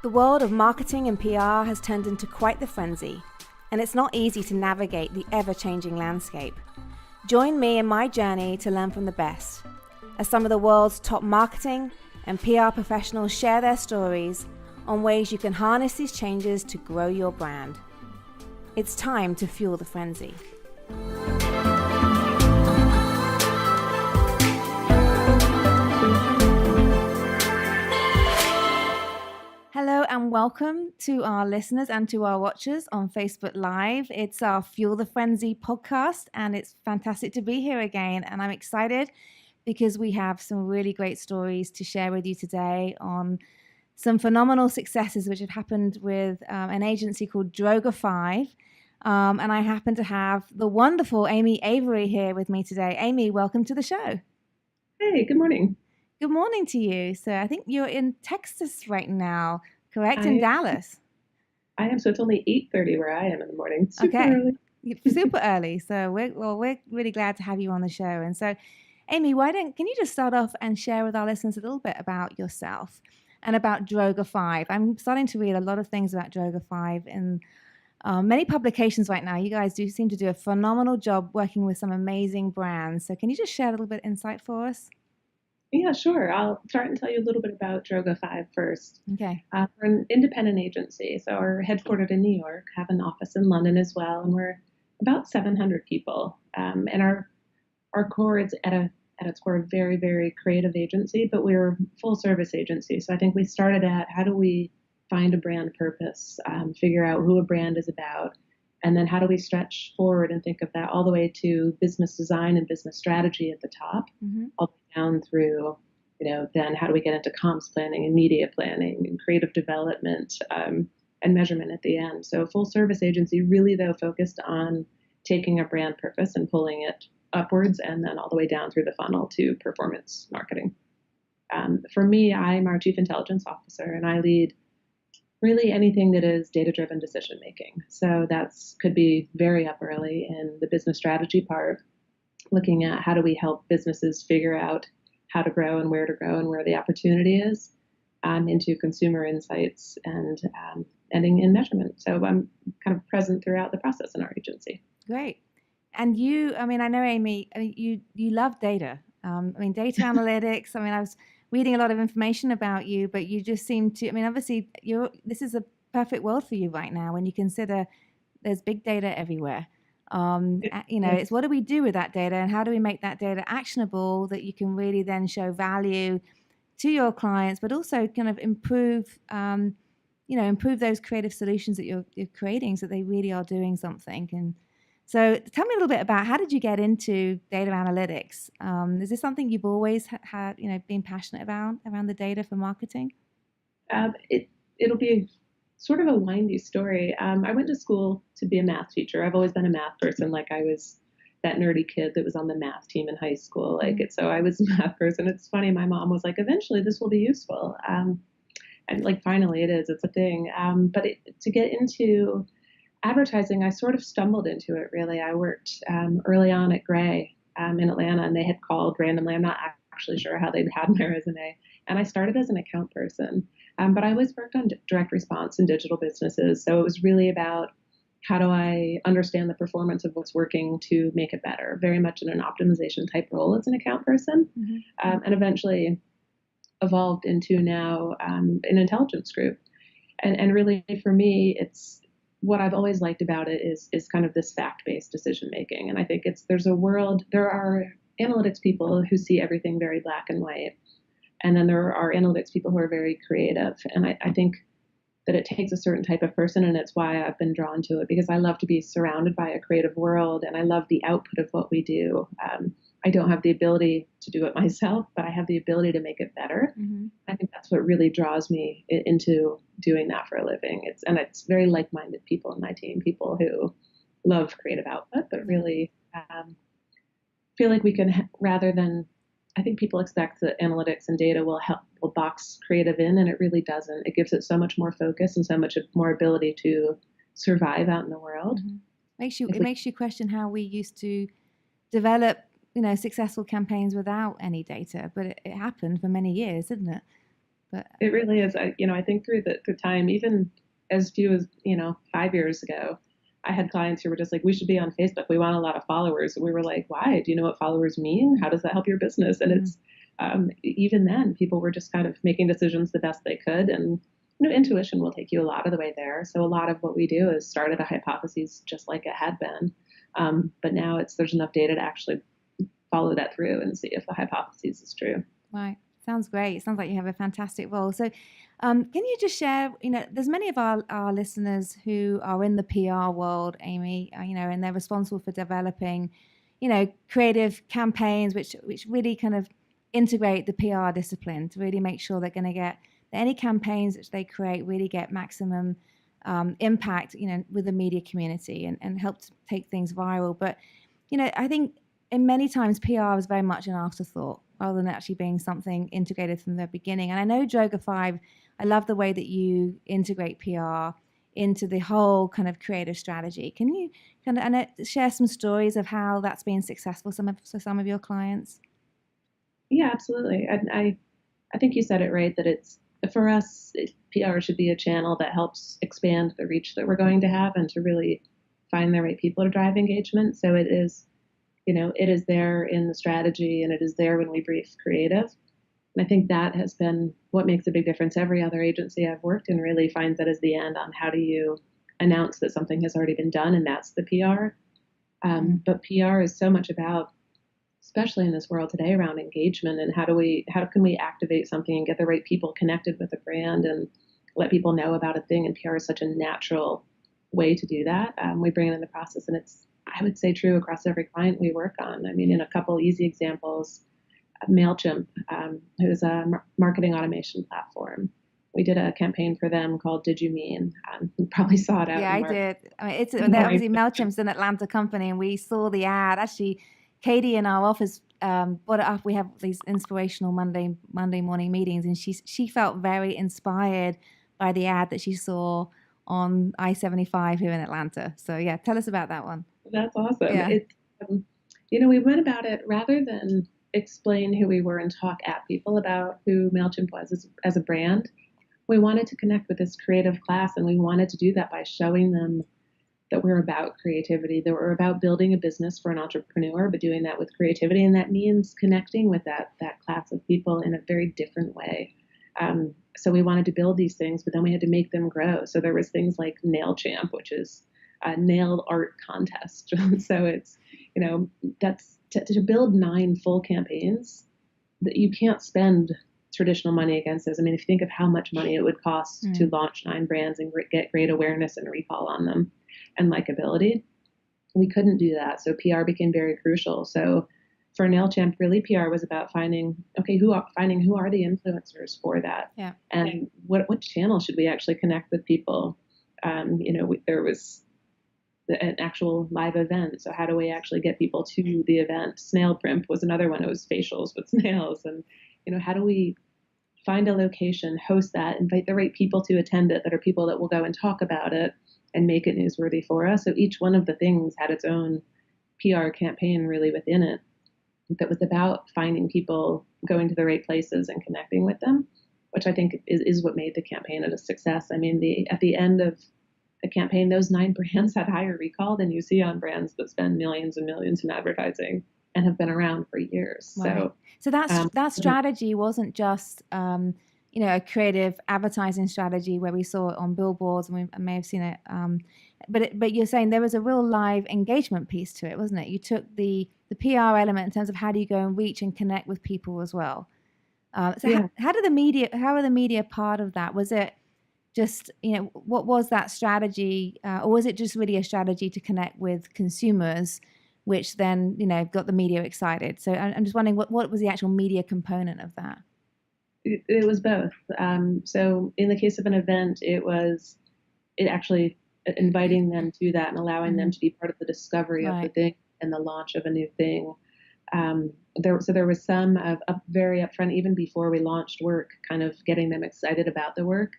The world of marketing and PR has turned into quite the frenzy, and it's not easy to navigate the ever-changing landscape. Join me in my journey to learn from the best, as some of the world's top marketing and PR professionals share their stories on ways you can harness these changes to grow your brand. It's time to fuel the frenzy. Hello and welcome to our listeners and to our watchers on Facebook Live. It's our Fuel the Frenzy podcast, and it's fantastic to be here again. And I'm excited because we have some really great stories to share with you today on some phenomenal successes which have happened with an agency called Droga5. And I happen to have the wonderful Amy Avery here with me today. Amy, welcome to the show. Hey, good morning. Good morning to you. So I think you're in Texas right now, correct? In Dallas. I am. So it's only 8:30 where I am in the morning. Super early. Super early. So we're really glad to have you on the show. And so, Amy, can you just start off and share with our listeners a little bit about yourself and about Droga5? I'm starting to read a lot of things about Droga5 in many publications right now. You guys do seem to do a phenomenal job working with some amazing brands. So can you just share a little bit of insight for us? Yeah, sure. I'll start and tell you a little bit about Droga5 first. Okay. We're an independent agency, so we're headquartered in New York, have an office in London as well, and we're about 700 people. And our core is at its core a very, very creative agency, but we're a full service agency. So I think we started at how do we find a brand purpose, figure out who a brand is about, and then how do we stretch forward and think of that all the way to business design and business strategy at the top, all the way down through, then how do we get into comms planning and media planning and creative development and measurement at the end. So full service agency really, though, focused on taking a brand purpose and pulling it upwards and then all the way down through the funnel to performance marketing. For me, I'm our Chief Intelligence Officer, and I lead really anything that is data-driven decision-making. So could be very up early in the business strategy part, looking at how do we help businesses figure out how to grow and where the opportunity is, into consumer insights and ending in measurement. So I'm kind of present throughout the process in our agency. Great. And I know, Amy, you love data. Data analytics. I was reading a lot of information about you, but you just seem to, obviously this is a perfect world for you right now when you consider there's big data everywhere. It's what do we do with that data and how do we make that data actionable that you can really then show value to your clients, but also kind of improve those creative solutions that you're creating so they really are doing something. And so tell me a little bit about how did you get into data analytics? Is this something you've always had, been passionate about around the data for marketing? It'll be sort of a windy story. I went to school to be a math teacher. I've always been a math person. Like I was that nerdy kid that was on the math team in high school. So I was a math person. It's funny. My mom was like, eventually this will be useful. And finally it is, it's a thing. But to get into advertising, I sort of stumbled into it, really. I worked early on at Gray in Atlanta, and they had called randomly. I'm not actually sure how they'd had my resume. And I started as an account person, but I always worked on direct response and digital businesses. So it was really about how do I understand the performance of what's working to make it better, very much in an optimization type role as an account person, and eventually evolved into now an intelligence group. And really, for me, it's what I've always liked about it is kind of this fact-based decision-making. And I think there are analytics people who see everything very black and white. And then there are analytics people who are very creative. And I think that it takes a certain type of person, and it's why I've been drawn to it, because I love to be surrounded by a creative world, and I love the output of what we do. I don't have the ability to do it myself, but I have the ability to make it better. I think that's what really draws me into doing that for a living. It's very like-minded people in my team, people who love creative output, but really feel like we can, rather than, I think people expect that analytics and data will box creative in, and it really doesn't. It gives it so much more focus and so much more ability to survive out in the world. It makes you question how we used to develop successful campaigns without any data, but it happened for many years, didn't it? But It really is. I think through the time, even as few as, 5 years ago, I had clients who were just like, we should be on Facebook. We want a lot of followers. And we were like, why? Do you know what followers mean? How does that help your business? And it's, even then, people were just kind of making decisions the best they could. And, intuition will take you a lot of the way there. So a lot of what we do is start at a hypothesis just like it had been. But now there's enough data to actually follow that through and see if the hypothesis is true. right. Sounds great. It sounds like you have a fantastic role. So, can you just share, there's many of our listeners who are in the PR world, Amy, and they're responsible for developing, creative campaigns, which really kind of integrate the PR discipline to really make sure they're going to get any campaigns which they create really get maximum impact, with the media community and help to take things viral. But, I think in many times PR is very much an afterthought rather than actually being something integrated from the beginning. And I know Droga5, I love the way that you integrate PR into the whole kind of creative strategy. Can you kind of share some stories of how that's been successful for some of your clients? Yeah, absolutely. I think you said it right that for us, PR should be a channel that helps expand the reach that we're going to have and to really find the right people to drive engagement. So it is there in the strategy and it is there when we brief creative. And I think that has been what makes a big difference. Every other agency I've worked in really finds that as the end on how do you announce that something has already been done, and that's the PR. But PR is so much about, especially in this world today, around engagement and how can we activate something and get the right people connected with a brand and let people know about a thing. And PR is such a natural way to do that. We bring it in the process, and it's, I would say, true across every client we work on. I mean, in a couple easy examples, MailChimp, who's a marketing automation platform. We did a campaign for them called "Did You Mean?" You probably saw it out. Yeah, I did. I mean, obviously MailChimp's an Atlanta company, and we saw the ad. Actually, Katie in our office brought it up. We have these inspirational Monday morning meetings, and she felt very inspired by the ad that she saw on I-75 here in Atlanta. So yeah, tell us about that one. That's awesome. Yeah. It's, we went about it rather than explain who we were and talk at people about who MailChimp was as a brand. We wanted to connect with this creative class, and we wanted to do that by showing them that we're about creativity, that we're about building a business for an entrepreneur, but doing that with creativity. And that means connecting with that class of people in a very different way. So we wanted to build these things, but then we had to make them grow. So there was things like Nail Champ, which is a nail art contest. So it's, that's to build 9 full campaigns that you can't spend traditional money against those. I mean, if you think of how much money it would cost to launch 9 brands and get great awareness and recall on them and likability, we couldn't do that. So PR became very crucial. So for NailChamp, really PR was about finding who are the influencers for that, and what channel should we actually connect with people. There was an actual live event, so how do we actually get people to the event? Snail Primp was another one. It was facials with snails, and how do we find a location, host that, invite the right people to attend it that are people that will go and talk about it and make it newsworthy for us. So each one of the things had its own PR campaign really within it that was about finding people, going to the right places and connecting with them, which I think is what made the campaign a success. I mean, at the end of the campaign, those 9 brands had higher recall than you see on brands that spend millions and millions in advertising and have been around for years. Right. So that strategy wasn't just a creative advertising strategy where we saw it on billboards and we may have seen it, but you're saying there was a real live engagement piece to it, wasn't it? You took the PR element in terms of how do you go and reach and connect with people as well. How are the media part of that? Was it just, what was that strategy, or was it just really a strategy to connect with consumers, which then, got the media excited? So I'm just wondering what was the actual media component of that? It was both. So in the case of an event, it actually inviting them to that and allowing them to be part of the discovery of the thing and the launch of a new thing. There was some of very upfront, even before we launched work, kind of getting them excited about the work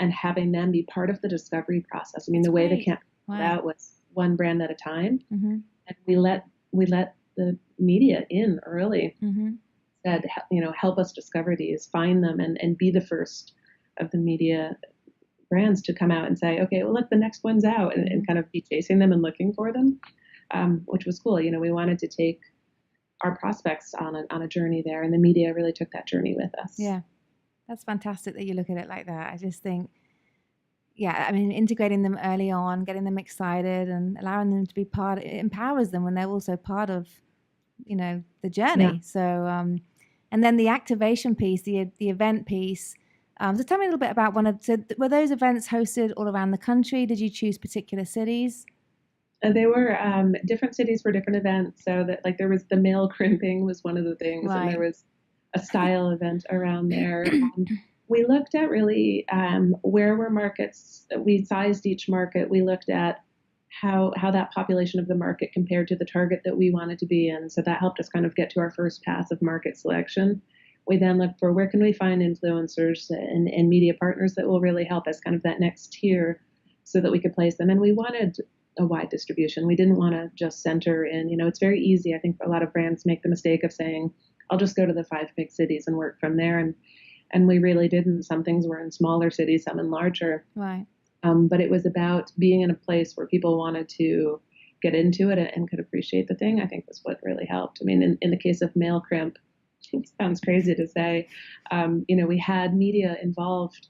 and having them be part of the discovery process. I mean, the way the campaign played out was one brand at a time, and we let the media in early. said, help us discover these, find them, and be the first of the media brands to come out and say, okay, well, look, the next one's out, and kind of be chasing them and looking for them, which was cool. We wanted to take our prospects on a journey there, and the media really took that journey with us. Yeah, that's fantastic that you look at it like that. I just think, yeah, I mean, integrating them early on, getting them excited, and allowing them to be part, it empowers them when they're also part of, the journey. Yeah. So, and then the activation piece, the event piece. So tell me a little bit about were those events hosted all around the country? Did you choose particular cities? They were different cities for different events. So that like there was the male crimping was one of the things, Right. and there was a style event around there. We looked at really where were markets. We sized each market. We looked at how that population of the market compared to the target that we wanted to be in. So that helped us kind of get to our first pass of market selection. We then looked for where can we find influencers and media partners that will really help us kind of that next tier so that we could place them. And we wanted a wide distribution. We didn't want to just center in, it's very easy. I think a lot of brands make the mistake of saying, I'll just go to the 5 big cities and work from there. And we really didn't. Some things were in smaller cities, some in larger. Right. But it was about being in a place where people wanted to get into it and could appreciate the thing, I think was what really helped. I mean, in the case of male crimp, it sounds crazy to say, we had media involved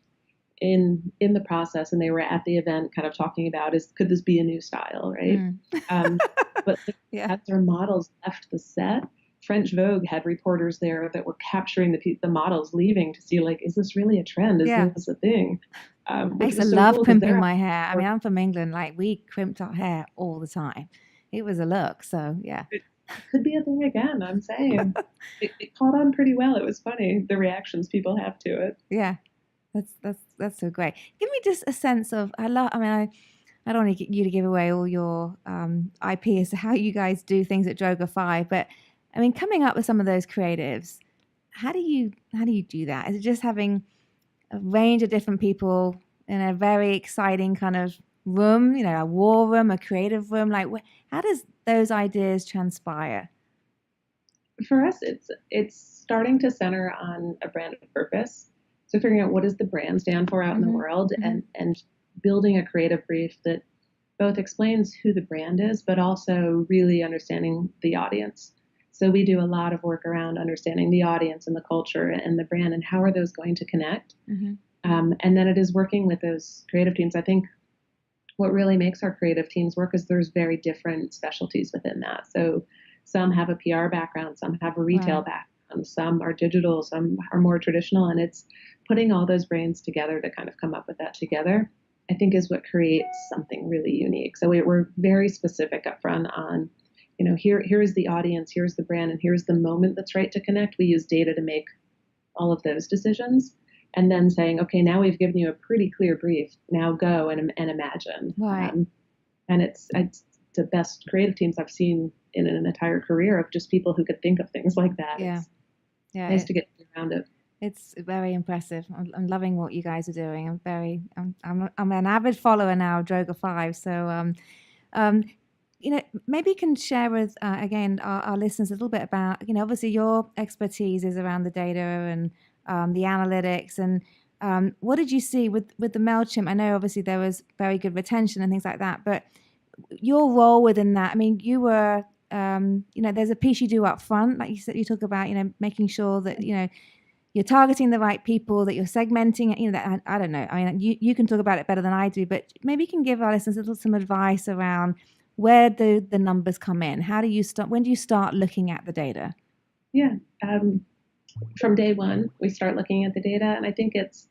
in the process, and they were at the event kind of talking about could this be a new style, right? But Yeah. as their models left the set, French Vogue had reporters there that were capturing the models leaving to see, like, is this really a trend? Is this a thing? I used to love crimping my hair. I mean, I'm from England. Like, we crimped our hair all the time. It was a look. So, yeah. It could be a thing again, I'm saying. It caught on pretty well. It was funny, the reactions people have to it. Yeah. That's so great. Give me just a sense of, I don't want you to give away all your IP as to how you guys do things at Droga5, but I mean, coming up with some of those creatives, how do you do that? Is it just having a range of different people in a very exciting kind of room, a war room, a creative room? Like, how does those ideas transpire? For us, it's starting to center on a brand of purpose. So figuring out what does the brand stand for out in the world, and building a creative brief that both explains who the brand is, but also really understanding the audience. So we do a lot of work around understanding the audience and the culture and the brand, and how are those going to connect. And then it is working with those creative teams. I think what really makes our creative teams work is there's very different specialties within that. So some have a PR background, some have a retail background, some are digital, some are more traditional, and it's putting all those brains together to kind of come up with that together, I think, is what creates something really unique. So we're very specific up front on, here is the audience, here's the brand, and here's the moment that's right to connect. We use data to make all of those decisions, and then saying, okay, now we've given you a pretty clear brief. Now go and imagine. Right. And it's the best creative teams I've seen in an entire career of just people who could think of things like that. Yeah. It's nice to get around it. It's very impressive. I'm loving what you guys are doing. I'm an avid follower now of Droga5. So, maybe you can share with, again, our listeners a little bit about, obviously your expertise is around the data and the analytics. And what did you see with the MailChimp? I know obviously there was very good retention and things like that, but your role within that, I mean, you were, there's a piece you do up front, like you said, you talk about, making sure that, you're targeting the right people, that you're segmenting, that, I don't know. I mean, you can talk about it better than I do, but maybe you can give our listeners some advice around where the numbers come in. When do you start looking at the data? Yeah. From day one, we start looking at the data. And I think it's,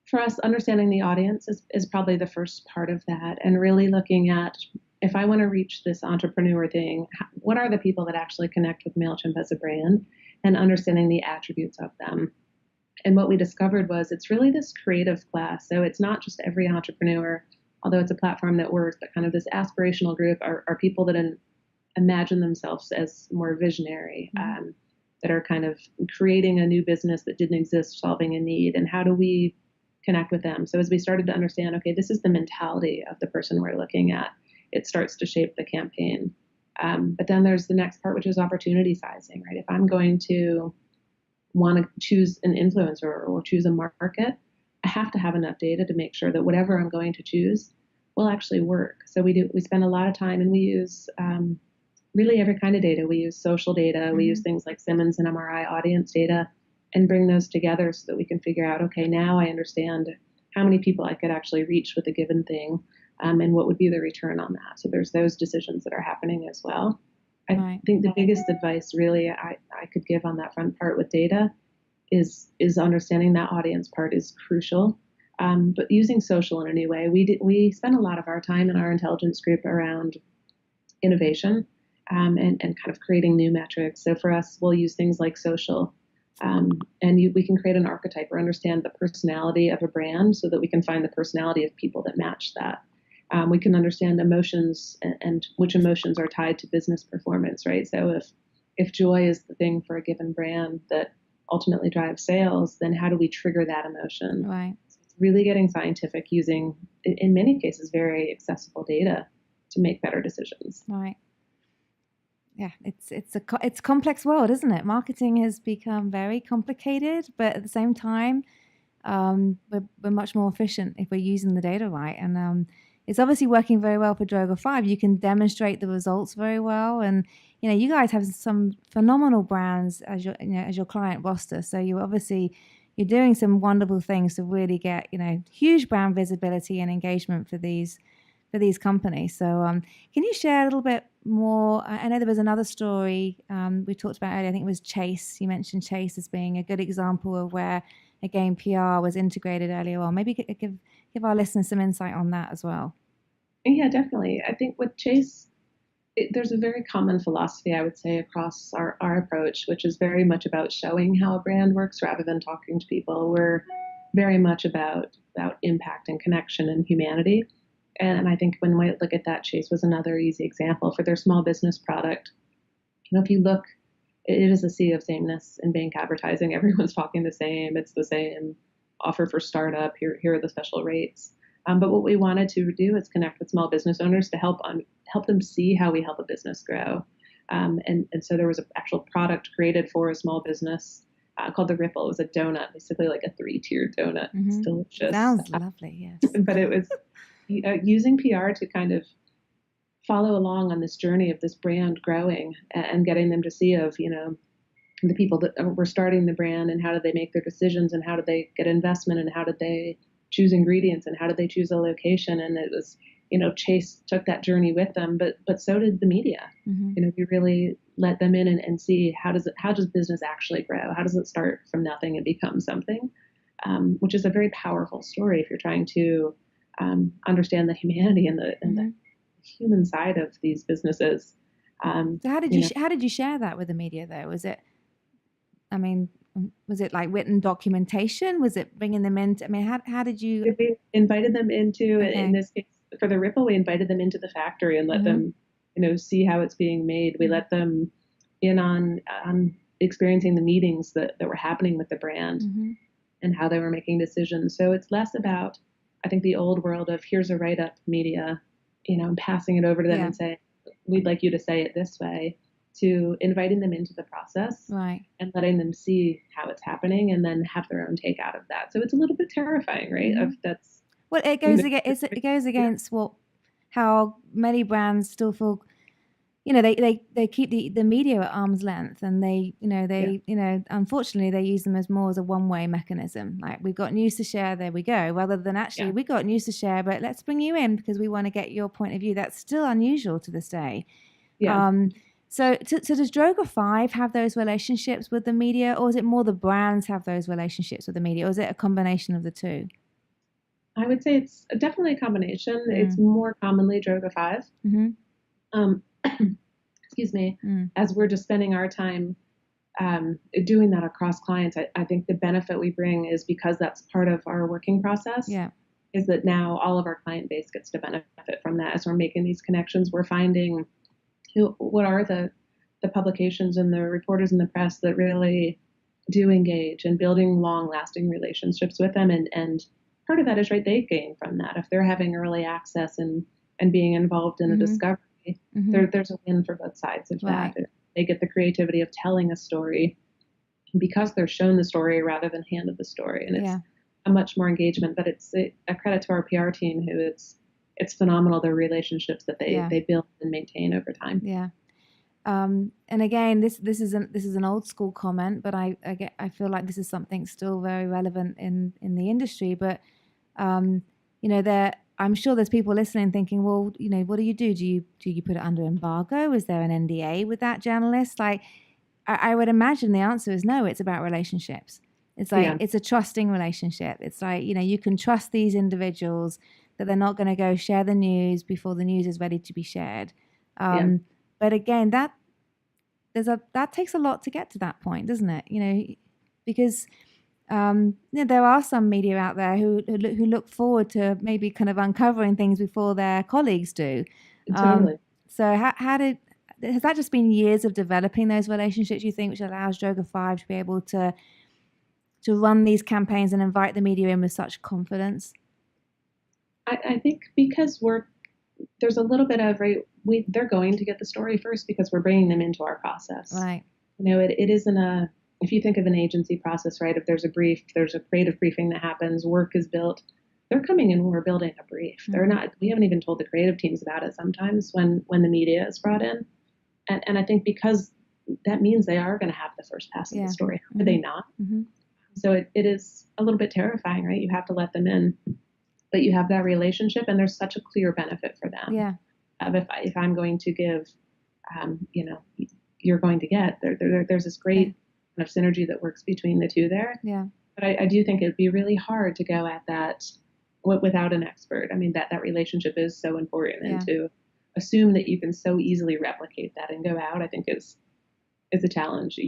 for us, understanding the audience is probably the first part of that. And really looking at, if I want to reach this entrepreneur thing, what are the people that actually connect with MailChimp as a brand, and understanding the attributes of them. And what we discovered was it's really this creative class. So it's not just every entrepreneur, although it's a platform that works, but kind of this aspirational group are people that imagine themselves as more visionary, that are kind of creating a new business that didn't exist, solving a need. And how do we connect with them? So as we started to understand, okay, this is the mentality of the person we're looking at, it starts to shape the campaign. But then there's the next part, which is opportunity sizing, right? If I'm going to want to choose an influencer or choose a market, I have to have enough data to make sure that whatever I'm going to choose will actually work. So we spend a lot of time, and we use really every kind of data. We use social data, mm-hmm. we use things like Simmons and MRI audience data, and bring those together so that we can figure out, okay, now I understand how many people I could actually reach with a given thing, and what would be the return on that. So there's those decisions that are happening as well. I think the biggest advice really I could give on that front part with data is understanding that audience part is crucial. But using social in a new way, we spend a lot of our time in our intelligence group around innovation, and kind of creating new metrics. So for us, we'll use things like social, we can create an archetype or understand the personality of a brand so that we can find the personality of people that match that. We can understand emotions and which emotions are tied to business performance, right? So if joy is the thing for a given brand that ultimately drives sales, then how do we trigger that emotion? Right. So it's really getting scientific using, in many cases, very accessible data to make better decisions. Right. Yeah, it's a complex world, isn't it? Marketing has become very complicated, but at the same time, we're much more efficient if we're using the data right. And it's obviously working very well for Droga5. You can demonstrate the results very well, and you guys have some phenomenal brands as your client roster. So you're doing some wonderful things to really get huge brand visibility and engagement for these companies. So can you share a little bit more? I know there was another story we talked about earlier. I think it was Chase. You mentioned Chase as being a good example of where, again, PR was integrated earlier on. Maybe give our listeners some insight on that as well. Yeah, definitely. I think with Chase, there's a very common philosophy, I would say, across our approach, which is very much about showing how a brand works rather than talking to people. We're very much about impact and connection and humanity. And I think when we look at that, Chase was another easy example for their small business product. If you look, it is a sea of sameness in bank advertising. Everyone's talking the same. It's the same offer for startup. Here are the special rates. But what we wanted to do is connect with small business owners to help them see how we help a business grow. And so there was an actual product created for a small business called the Ripple. It was a donut, basically like a 3-tiered donut. Mm-hmm. It's delicious. Sounds lovely, yes. But it was using PR to kind of follow along on this journey of this brand growing and getting them to see the people that were starting the brand and how did they make their decisions and how did they get investment and how did they choose ingredients and how did they choose a location. And it was, Chase took that journey with them, but so did the media. Mm-hmm. We really let them in and see how does business actually grow? How does it start from nothing and become something? Which is a very powerful story if you're trying to understand the humanity and the human side of these businesses. So how did you share that with the media though? Was it like written documentation? Was it bringing them in? How did you? We invited them into, Okay. in this case, for the Ripple, we invited them into the factory and let them, see how it's being made. We let them in on experiencing the meetings that were happening with the brand and how they were making decisions. So it's less about, I think, the old world of here's a write-up media, and passing it over to them and saying, we'd like you to say it this way, to inviting them into the process right, and letting them see how it's happening and then have their own take out of that. So it's a little bit terrifying, right? Well, it goes against how many brands still feel, they keep the media at arm's length, and they unfortunately they use them as more as a one-way mechanism. Like, we've got news to share, there we go, rather than actually we got news to share, but let's bring you in because we want to get your point of view. That's still unusual to this day. Yeah. So does Droga5 have those relationships with the media, or is it more the brands have those relationships with the media, or is it a combination of the two? I would say it's definitely a combination. It's more commonly Droga5. Excuse me. As we're just spending our time doing that across clients, I think the benefit we bring is because that's part of our working process. Yeah. Is that now all of our client base gets to benefit from that. As we're making these connections, we're finding what are the publications and the reporters in the press that really do engage and building long-lasting relationships with them. And part of that is, right, they gain from that. If they're having early access and being involved in a discovery, there's a win for both sides of Right. that. They get the creativity of telling a story because they're shown the story rather than handed the story, and it's a much more engagement. But it's a credit to our PR team, who it's phenomenal, the relationships that they build and maintain over time. Yeah. And again, this is an old school comment, but I feel like this is something still very relevant in the industry. But I'm sure there's people listening thinking, well, what do? Do you put it under embargo? Is there an NDA with that journalist? Like, I would imagine the answer is no. It's about relationships. It's like it's a trusting relationship. It's like, you can trust these individuals that they're not going to go share the news before the news is ready to be shared. But again, that takes a lot to get to that point, doesn't it? Because there are some media out there who look forward to maybe kind of uncovering things before their colleagues do. Totally. So has that just been years of developing those relationships, you think, which allows Droga5 to be able to run these campaigns and invite the media in with such confidence? I think because there's a little bit of, they're going to get the story first because we're bringing them into our process. Right. It isn't if you think of an agency process, right? If there's a brief, there's a creative briefing that happens, work is built. They're coming in when we're building a brief. They're not. We haven't even told the creative teams about it sometimes when the media is brought in, and I think because that means they are going to have the first pass of the story. How are they not? So it is a little bit terrifying, right? You have to let them in. But you have that relationship, and there's such a clear benefit for them. Yeah. If I'm going to give, you're going to get. There's this great kind of synergy that works between the two there. Yeah. But I do think it'd be really hard to go at that without an expert. I mean, that relationship is so important, and to assume that you can so easily replicate that and go out, I think is a challenge.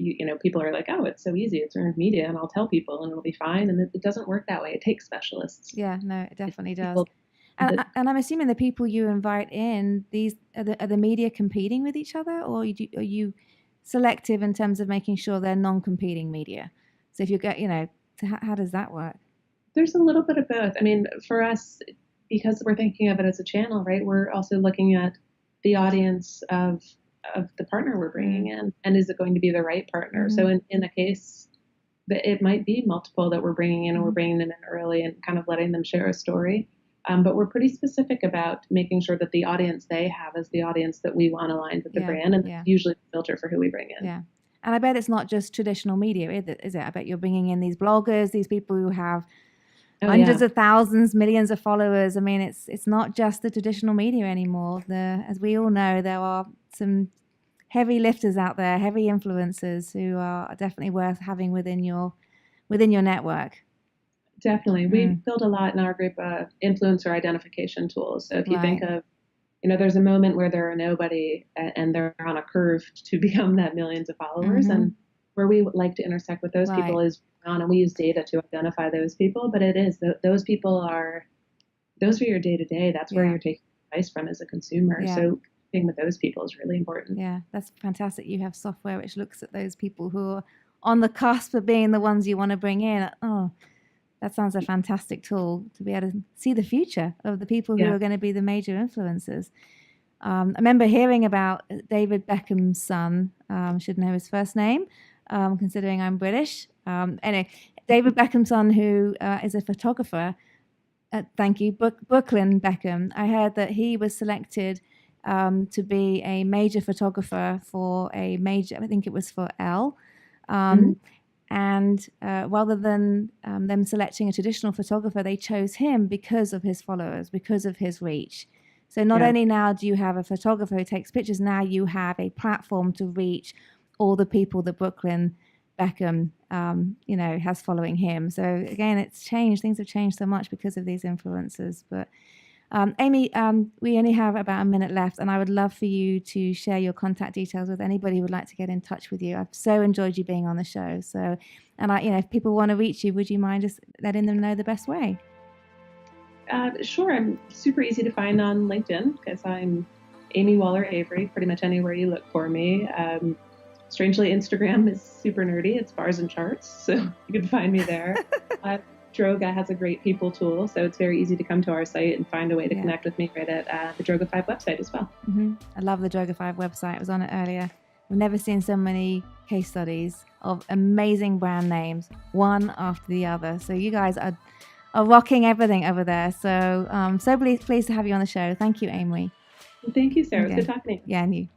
People are like, oh, it's so easy. It's earned media, and I'll tell people, and it'll be fine. And it doesn't work that way. It takes specialists. Yeah, no, it definitely does. And I'm assuming the people you invite in, are the media competing with each other, or are you selective in terms of making sure they're non-competing media? So if you get, how does that work? There's a little bit of both. I mean, for us, because we're thinking of it as a channel, right? We're also looking at the audience of the partner we're bringing in, and is it going to be the right partner? So in a case that it might be multiple that we're bringing in, and we're bringing them in early and kind of letting them share a story. But we're pretty specific about making sure that the audience they have is the audience that we want aligned with the brand, and that's usually the filter for who we bring in. Yeah. And I bet it's not just traditional media, is it? I bet you're bringing in these bloggers, these people who have hundreds of thousands, millions of followers. I mean, it's not just the traditional media anymore. As we all know, there are some heavy lifters out there, heavy influencers who are definitely worth having within your network. Definitely. We build a lot in our group of influencer identification tools. So if you think of, there's a moment where they're a nobody and they're on a curve to become that millions of followers, and where we would like to intersect with those people is on, and we use data to identify those people. But it is those are your day to day. That's where you're taking advice from as a consumer. So being with those people is really important. Yeah, that's fantastic. You have software which looks at those people who are on the cusp of being the ones you want to bring in. Oh, that sounds a fantastic tool to be able to see the future of the people who are going to be the major influencers. I remember hearing about David Beckham's son. Should know his first name, considering I'm British. Anyway, David Beckham's son, who is a photographer. Thank you, Brooklyn Beckham. I heard that he was selected to be a major photographer for I think it was for Elle. And rather than them selecting a traditional photographer, they chose him because of his followers, because of his reach. So not only now do you have a photographer who takes pictures, now you have a platform to reach all the people that Brooklyn Beckham, has following him. So again, it's changed. Things have changed so much because of these influencers. But Amy, we only have about a minute left, and I would love for you to share your contact details with anybody who would like to get in touch with you. I've so enjoyed you being on the show. So, and if people want to reach you, would you mind just letting them know the best way? Sure. I'm super easy to find on LinkedIn because I'm Amy Waller Avery. Pretty much anywhere you look for me. Strangely, Instagram is super nerdy. It's bars and charts, so you can find me there. Droga has a great people tool, so it's very easy to come to our site and find a way to connect with me right at the Droga5 website as well. I love the Droga5 website. I was on it earlier. We've never seen so many case studies of amazing brand names, one after the other. So you guys are rocking everything over there. So so pleased to have you on the show. Thank you, Amy. Thank you, Sarah. It was good talking to you. Yeah, and you.